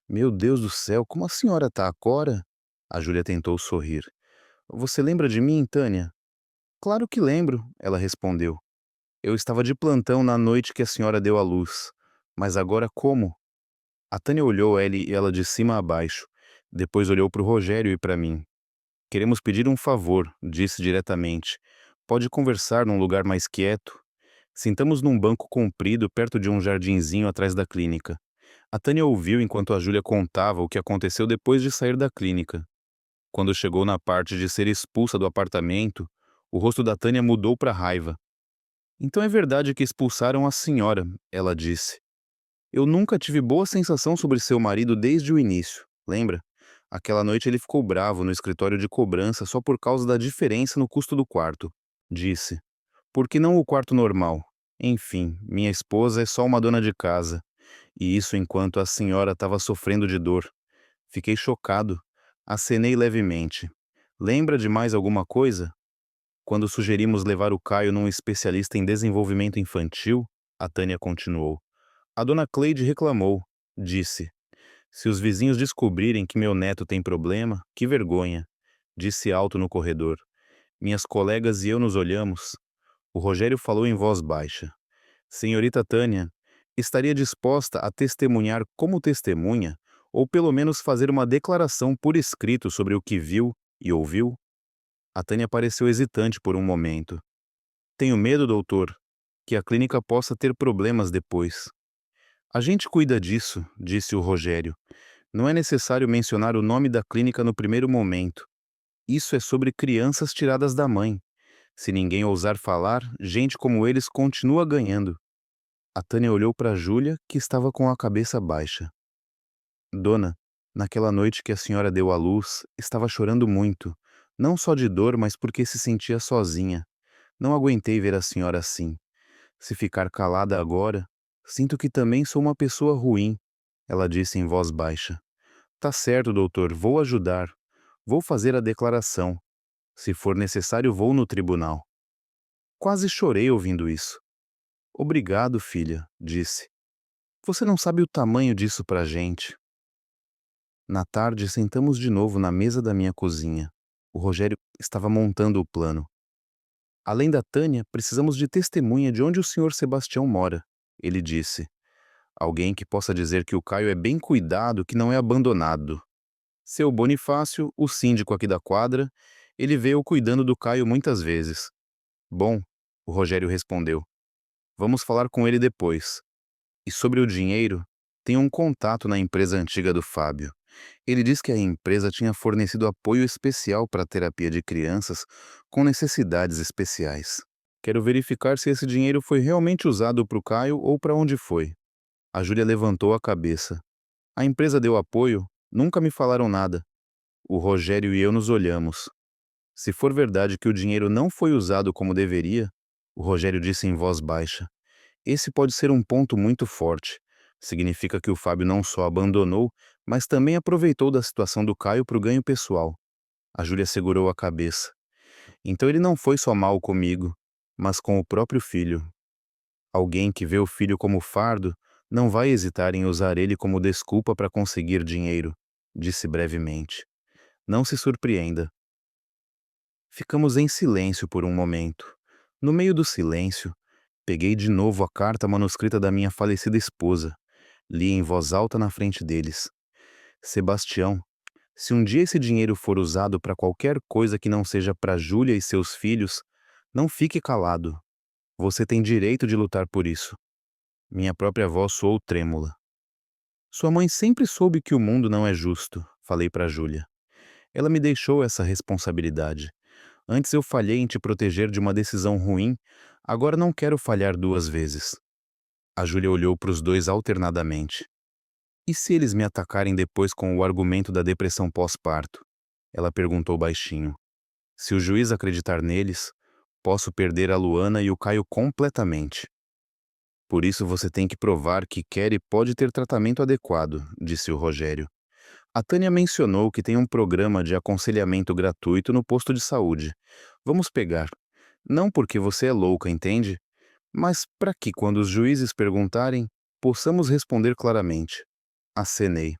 Meu Deus do céu, como a senhora tá agora? A Júlia tentou sorrir. Você lembra de mim, Tânia? Claro que lembro, ela respondeu. Eu estava de plantão na noite que a senhora deu à luz. Mas agora como? A Tânia olhou ela de cima a baixo. Depois olhou para o Rogério e para mim. Queremos pedir um favor, disse diretamente. Pode conversar num lugar mais quieto? Sentamos num banco comprido perto de um jardinzinho atrás da clínica. A Tânia ouviu enquanto a Júlia contava o que aconteceu depois de sair da clínica. Quando chegou na parte de ser expulsa do apartamento, o rosto da Tânia mudou para raiva. Então é verdade que expulsaram a senhora, ela disse. Eu nunca tive boa sensação sobre seu marido desde o início, lembra? Aquela noite ele ficou bravo no escritório de cobrança só por causa da diferença no custo do quarto. Disse. Por que não o quarto normal? Enfim, minha esposa é só uma dona de casa. E isso enquanto a senhora estava sofrendo de dor. Fiquei chocado. Acenei levemente. Lembra de mais alguma coisa? Quando sugerimos levar o Caio num especialista em desenvolvimento infantil, a Tânia continuou. A dona Cleide reclamou. Disse. Se os vizinhos descobrirem que meu neto tem problema, que vergonha. Disse alto no corredor. Minhas colegas e eu nos olhamos. O Rogério falou em voz baixa. Senhorita Tânia, estaria disposta a testemunhar como testemunha, ou pelo menos fazer uma declaração por escrito sobre o que viu e ouviu? A Tânia pareceu hesitante por um momento. Tenho medo, doutor, que a clínica possa ter problemas depois. A gente cuida disso, disse o Rogério. Não é necessário mencionar o nome da clínica no primeiro momento. Isso é sobre crianças tiradas da mãe. Se ninguém ousar falar, gente como eles continua ganhando. A Tânia olhou para Júlia, que estava com a cabeça baixa. Dona, naquela noite que a senhora deu à luz, estava chorando muito. Não só de dor, mas porque se sentia sozinha. Não aguentei ver a senhora assim. Se ficar calada agora, sinto que também sou uma pessoa ruim, ela disse em voz baixa. Tá certo, doutor, vou ajudar. Vou fazer a declaração. Se for necessário, vou no tribunal. Quase chorei ouvindo isso. Obrigado, filha, disse. Você não sabe o tamanho disso pra gente. Na tarde, sentamos de novo na mesa da minha cozinha. O Rogério estava montando o plano. Além da Tânia, precisamos de testemunha de onde o senhor Sebastião mora, ele disse. Alguém que possa dizer que o Caio é bem cuidado, que não é abandonado. Seu Bonifácio, o síndico aqui da quadra, ele veio cuidando do Caio muitas vezes. Bom, o Rogério respondeu. Vamos falar com ele depois. E sobre o dinheiro, tem um contato na empresa antiga do Fábio. Ele diz que a empresa tinha fornecido apoio especial para a terapia de crianças com necessidades especiais. Quero verificar se esse dinheiro foi realmente usado para o Caio ou para onde foi. A Júlia levantou a cabeça. A empresa deu apoio? Nunca me falaram nada. O Rogério e eu nos olhamos. Se for verdade que o dinheiro não foi usado como deveria, o Rogério disse em voz baixa, esse pode ser um ponto muito forte. Significa que o Fábio não só abandonou, mas também aproveitou da situação do Caio para o ganho pessoal. A Júlia segurou a cabeça. Então ele não foi só mal comigo, mas com o próprio filho. Alguém que vê o filho como fardo não vai hesitar em usar ele como desculpa para conseguir dinheiro, disse brevemente. Não se surpreenda. Ficamos em silêncio por um momento. No meio do silêncio, peguei de novo a carta manuscrita da minha falecida esposa. Li em voz alta na frente deles. Sebastião, se um dia esse dinheiro for usado para qualquer coisa que não seja para Júlia e seus filhos, não fique calado. Você tem direito de lutar por isso. Minha própria voz soou trêmula. Sua mãe sempre soube que o mundo não é justo, falei para Júlia. Ela me deixou essa responsabilidade. Antes eu falhei em te proteger de uma decisão ruim, agora não quero falhar duas vezes. A Júlia olhou para os dois alternadamente. E se eles me atacarem depois com o argumento da depressão pós-parto? Ela perguntou baixinho. Se o juiz acreditar neles, posso perder a Luana e o Caio completamente. Por isso você tem que provar que quer e pode ter tratamento adequado, disse o Rogério. A Tânia mencionou que tem um programa de aconselhamento gratuito no posto de saúde. Vamos pegar. Não porque você é louca, entende? Mas para que, quando os juízes perguntarem, possamos responder claramente. Acenei.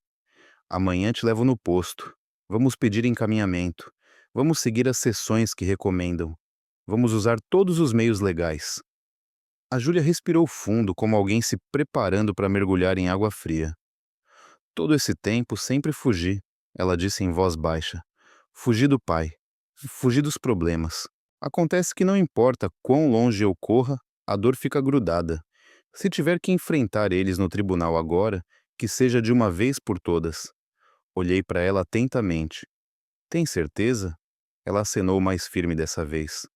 Amanhã te levo no posto. Vamos pedir encaminhamento. Vamos seguir as sessões que recomendam. Vamos usar todos os meios legais. A Júlia respirou fundo, como alguém se preparando para mergulhar em água fria. Todo esse tempo sempre fugi, ela disse em voz baixa. Fugi do pai. Fugi dos problemas. Acontece que não importa quão longe eu corra, a dor fica grudada. Se tiver que enfrentar eles no tribunal agora, que seja de uma vez por todas. Olhei para ela atentamente. Tem certeza? Ela acenou mais firme dessa vez.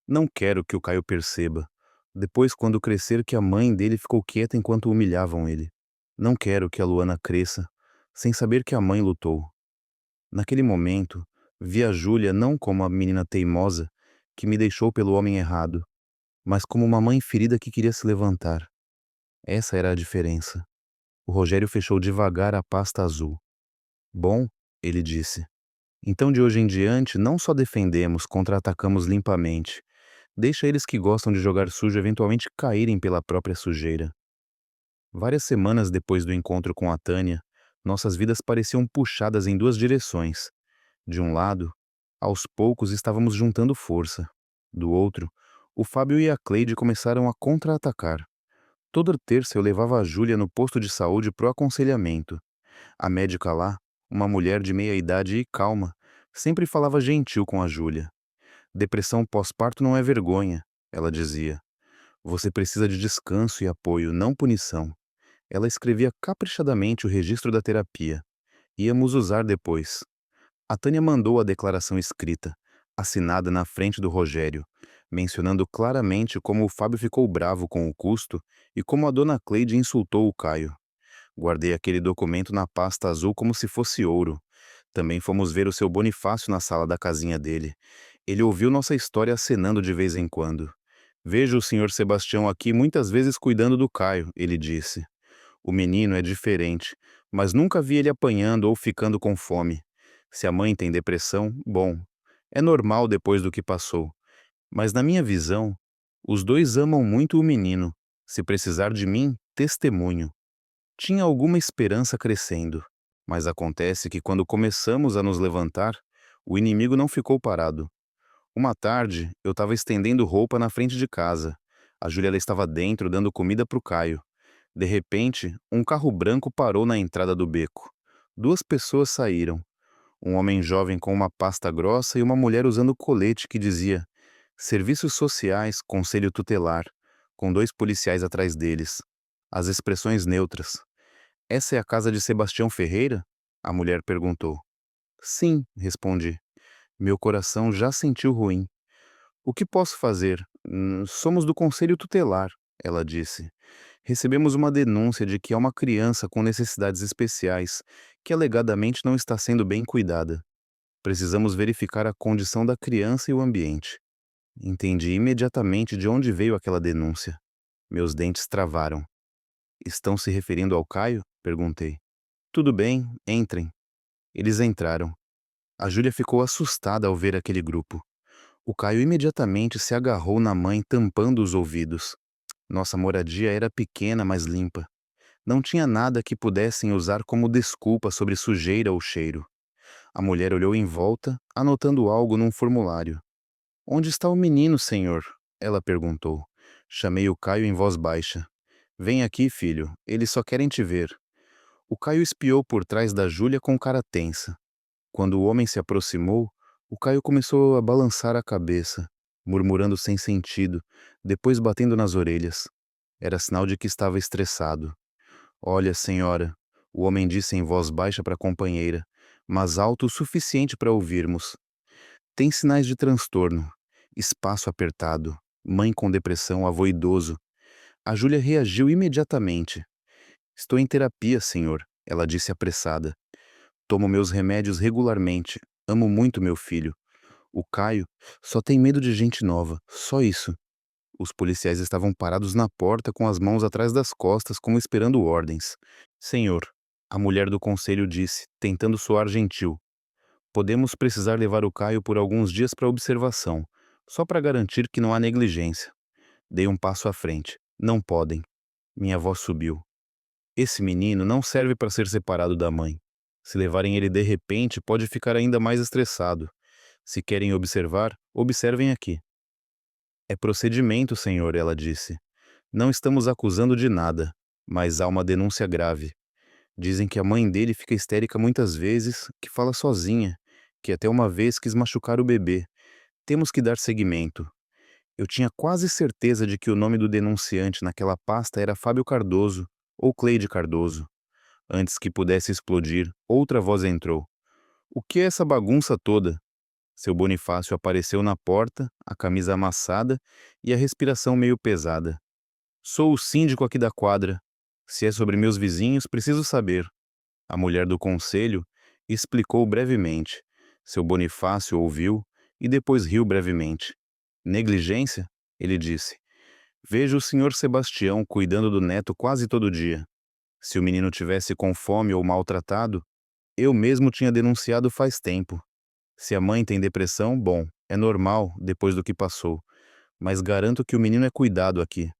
Não quero que o Caio perceba. Depois, quando crescer, que a mãe dele ficou quieta enquanto humilhavam ele. Não quero que a Luana cresça, sem saber que a mãe lutou. Naquele momento, vi a Júlia não como a menina teimosa que me deixou pelo homem errado, mas como uma mãe ferida que queria se levantar. Essa era a diferença. O Rogério fechou devagar a pasta azul. Bom, ele disse. Então de hoje em diante, não só defendemos, contra-atacamos limpamente. Deixa eles que gostam de jogar sujo eventualmente caírem pela própria sujeira. Várias semanas depois do encontro com a Tânia, nossas vidas pareciam puxadas em duas direções. De um lado, aos poucos estávamos juntando força. Do outro, o Fábio e a Cleide começaram a contra-atacar. Toda terça eu levava a Júlia no posto de saúde pro aconselhamento. A médica lá, uma mulher de meia idade e calma, sempre falava gentil com a Júlia. Depressão pós-parto não é vergonha, ela dizia. Você precisa de descanso e apoio, não punição. Ela escrevia caprichadamente o registro da terapia. Íamos usar depois. A Tânia mandou a declaração escrita, assinada na frente do Rogério, mencionando claramente como o Fábio ficou bravo com o custo e como a dona Cleide insultou o Caio. Guardei aquele documento na pasta azul como se fosse ouro. Também fomos ver o seu Bonifácio na sala da casinha dele. Ele ouviu nossa história acenando de vez em quando. Vejo o senhor Sebastião aqui muitas vezes cuidando do Caio, ele disse. O menino é diferente, mas nunca vi ele apanhando ou ficando com fome. Se a mãe tem depressão, bom, é normal depois do que passou. Mas na minha visão, os dois amam muito o menino. Se precisar de mim, testemunho. Tinha alguma esperança crescendo, mas acontece que quando começamos a nos levantar, o inimigo não ficou parado. Uma tarde, eu estava estendendo roupa na frente de casa. A Júlia estava dentro dando comida para o Caio. De repente, um carro branco parou na entrada do beco. Duas pessoas saíram. Um homem jovem com uma pasta grossa e uma mulher usando colete que dizia Serviços Sociais, Conselho Tutelar, com dois policiais atrás deles. As expressões neutras. Essa é a casa de Sebastião Ferreira? A mulher perguntou. Sim, respondi. Meu coração já sentiu ruim. O que posso fazer? Somos do Conselho Tutelar, ela disse. Recebemos uma denúncia de que há uma criança com necessidades especiais que alegadamente não está sendo bem cuidada. Precisamos verificar a condição da criança e o ambiente. Entendi imediatamente de onde veio aquela denúncia. Meus dentes travaram. Estão se referindo ao Caio? Perguntei. Tudo bem, entrem. Eles entraram. A Júlia ficou assustada ao ver aquele grupo. O Caio imediatamente se agarrou na mãe, tampando os ouvidos. Nossa moradia era pequena, mas limpa. Não tinha nada que pudessem usar como desculpa sobre sujeira ou cheiro. A mulher olhou em volta, anotando algo num formulário. Onde está o menino, senhor? Ela perguntou. Chamei o Caio em voz baixa. Vem aqui, filho, eles só querem te ver. O Caio espiou por trás da Júlia com cara tensa. Quando o homem se aproximou, o Caio começou a balançar a cabeça, murmurando sem sentido, depois batendo nas orelhas. Era sinal de que estava estressado. Olha, senhora, o homem disse em voz baixa para a companheira, mas alto o suficiente para ouvirmos. Tem sinais de transtorno. Espaço apertado. Mãe com depressão, avô idoso. A Júlia reagiu imediatamente. Estou em terapia, senhor, ela disse apressada. Tomo meus remédios regularmente. Amo muito meu filho. O Caio só tem medo de gente nova, só isso. Os policiais estavam parados na porta com as mãos atrás das costas, como esperando ordens. Senhor, a mulher do conselho disse, tentando soar gentil. Podemos precisar levar o Caio por alguns dias para observação, só para garantir que não há negligência. Dei um passo à frente. Não podem. Minha voz subiu. Esse menino não serve para ser separado da mãe. Se levarem ele de repente, pode ficar ainda mais estressado. Se querem observar, observem aqui. É procedimento, senhor, ela disse. Não estamos acusando de nada, mas há uma denúncia grave. Dizem que a mãe dele fica histérica muitas vezes, que fala sozinha, que até uma vez quis machucar o bebê. Temos que dar seguimento. Eu tinha quase certeza de que o nome do denunciante naquela pasta era Fábio Cardoso, ou Cleide Cardoso. Antes que pudesse explodir, outra voz entrou. O que é essa bagunça toda? Seu Bonifácio apareceu na porta, a camisa amassada e a respiração meio pesada. Sou o síndico aqui da quadra. Se é sobre meus vizinhos, preciso saber. A mulher do conselho explicou brevemente. Seu Bonifácio ouviu e depois riu brevemente. Negligência? Ele disse. Vejo o senhor Sebastião cuidando do neto quase todo dia. Se o menino tivesse com fome ou maltratado, eu mesmo tinha denunciado faz tempo. Se a mãe tem depressão, bom, é normal depois do que passou, mas garanto que o menino é cuidado aqui.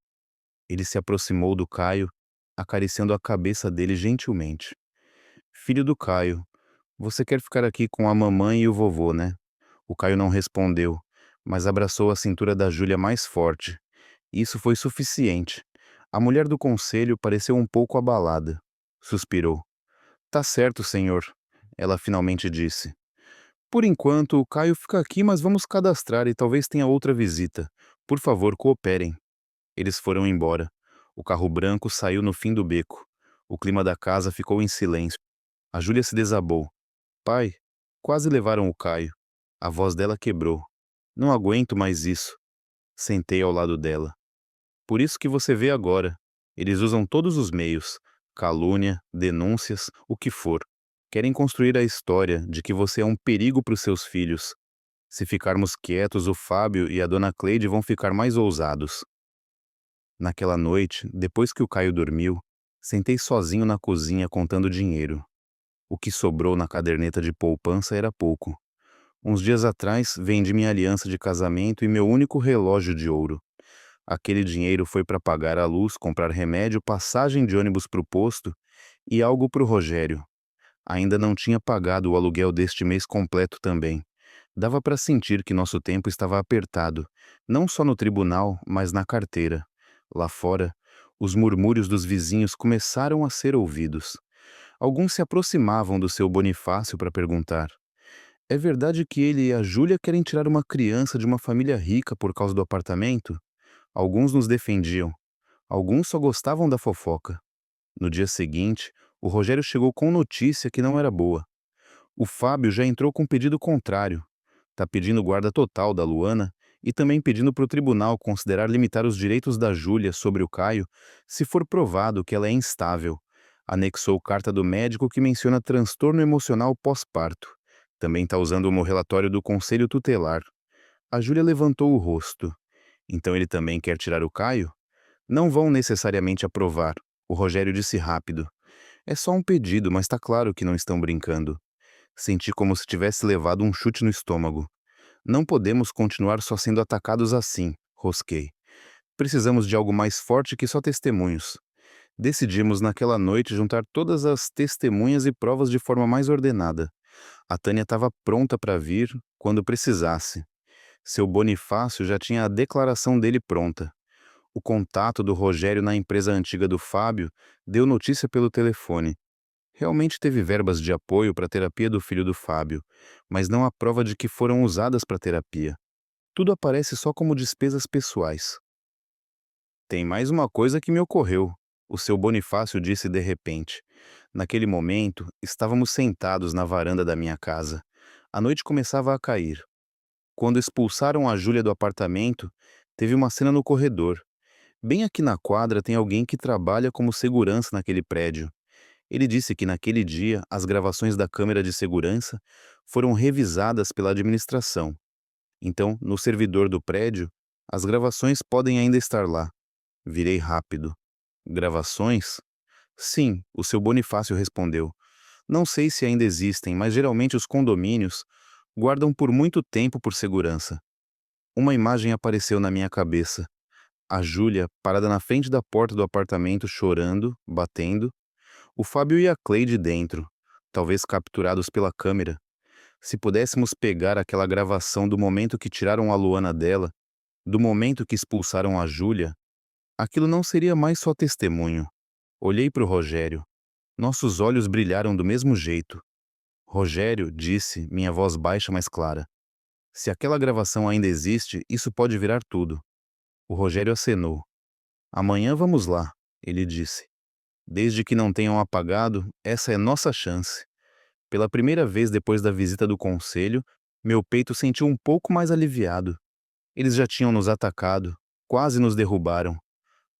Ele se aproximou do Caio, acariciando a cabeça dele gentilmente. Filho do Caio, você quer ficar aqui com a mamãe e o vovô, né? O Caio não respondeu, mas abraçou a cintura da Júlia mais forte. Isso foi suficiente. A mulher do conselho pareceu um pouco abalada. Suspirou. Tá certo, senhor, ela finalmente disse. Por enquanto, o Caio fica aqui, mas vamos cadastrar e talvez tenha outra visita. Por favor, cooperem. Eles foram embora. O carro branco saiu no fim do beco. O clima da casa ficou em silêncio. A Júlia se desabou. Pai, quase levaram o Caio. A voz dela quebrou. Não aguento mais isso. Sentei ao lado dela. Por isso que você vê agora. Eles usam todos os meios. Calúnia, denúncias, o que for. Querem construir a história de que você é um perigo para os seus filhos. Se ficarmos quietos, o Fábio e a dona Cleide vão ficar mais ousados. Naquela noite, depois que o Caio dormiu, sentei sozinho na cozinha contando dinheiro. O que sobrou na caderneta de poupança era pouco. Uns dias atrás, vendi minha aliança de casamento e meu único relógio de ouro. Aquele dinheiro foi para pagar a luz, comprar remédio, passagem de ônibus para o posto e algo para o Rogério. Ainda não tinha pagado o aluguel deste mês completo também. Dava para sentir que nosso tempo estava apertado, não só no tribunal, mas na carteira. Lá fora, os murmúrios dos vizinhos começaram a ser ouvidos. Alguns se aproximavam do seu Bonifácio para perguntar: é verdade que ele e a Júlia querem tirar uma criança de uma família rica por causa do apartamento? Alguns nos defendiam. Alguns só gostavam da fofoca. No dia seguinte, o Rogério chegou com notícia que não era boa. O Fábio já entrou com pedido contrário. Tá pedindo guarda total da Luana e também pedindo para o tribunal considerar limitar os direitos da Júlia sobre o Caio se for provado que ela é instável. Anexou carta do médico que menciona transtorno emocional pós-parto. Também está usando o relatório do conselho tutelar. A Júlia levantou o rosto. Então ele também quer tirar o Caio? Não vão necessariamente aprovar. O Rogério disse rápido. É só um pedido, mas tá claro que não estão brincando. Senti como se tivesse levado um chute no estômago. Não podemos continuar só sendo atacados assim, rosquei. Precisamos de algo mais forte que só testemunhos. Decidimos naquela noite juntar todas as testemunhas e provas de forma mais ordenada. A Tânia estava pronta para vir quando precisasse. Seu Bonifácio já tinha a declaração dele pronta. O contato do Rogério na empresa antiga do Fábio deu notícia pelo telefone. Realmente teve verbas de apoio para a terapia do filho do Fábio, mas não há prova de que foram usadas para terapia. Tudo aparece só como despesas pessoais. Tem mais uma coisa que me ocorreu, o seu Bonifácio disse de repente. Naquele momento, estávamos sentados na varanda da minha casa. A noite começava a cair. Quando expulsaram a Júlia do apartamento, teve uma cena no corredor. Bem aqui na quadra tem alguém que trabalha como segurança naquele prédio. Ele disse que naquele dia as gravações da câmera de segurança foram revisadas pela administração. Então, no servidor do prédio, as gravações podem ainda estar lá. Virei rápido. Gravações? Sim, o seu Bonifácio respondeu. Não sei se ainda existem, mas geralmente os condomínios guardam por muito tempo por segurança. Uma imagem apareceu na minha cabeça. A Júlia parada na frente da porta do apartamento chorando, batendo. O Fábio e a Cleide dentro. talvez capturados pela câmera. Se pudéssemos pegar aquela gravação do momento que tiraram a Luana dela, do momento que expulsaram a Júlia, aquilo não seria mais só testemunho. Olhei para o Rogério. Nossos olhos brilharam do mesmo jeito. Rogério, disse, minha voz baixa mas clara. Se aquela gravação ainda existe, isso pode virar tudo. O Rogério acenou. Amanhã vamos lá, ele disse. Desde que não tenham apagado, essa é nossa chance. Pela primeira vez depois da visita do conselho, meu peito sentiu um pouco mais aliviado. Eles já tinham nos atacado, quase nos derrubaram.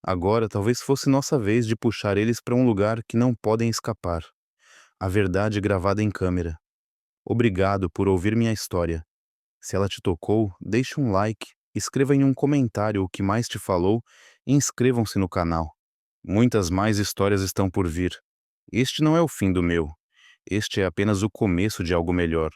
Agora talvez fosse nossa vez de puxar eles para um lugar que não podem escapar. A verdade gravada em câmera. Obrigado por ouvir minha história. Se ela te tocou, deixe um like, escreva em um comentário o que mais te falou e inscrevam-se no canal. Muitas mais histórias estão por vir. Este não é o fim do meu. Este é apenas o começo de algo melhor.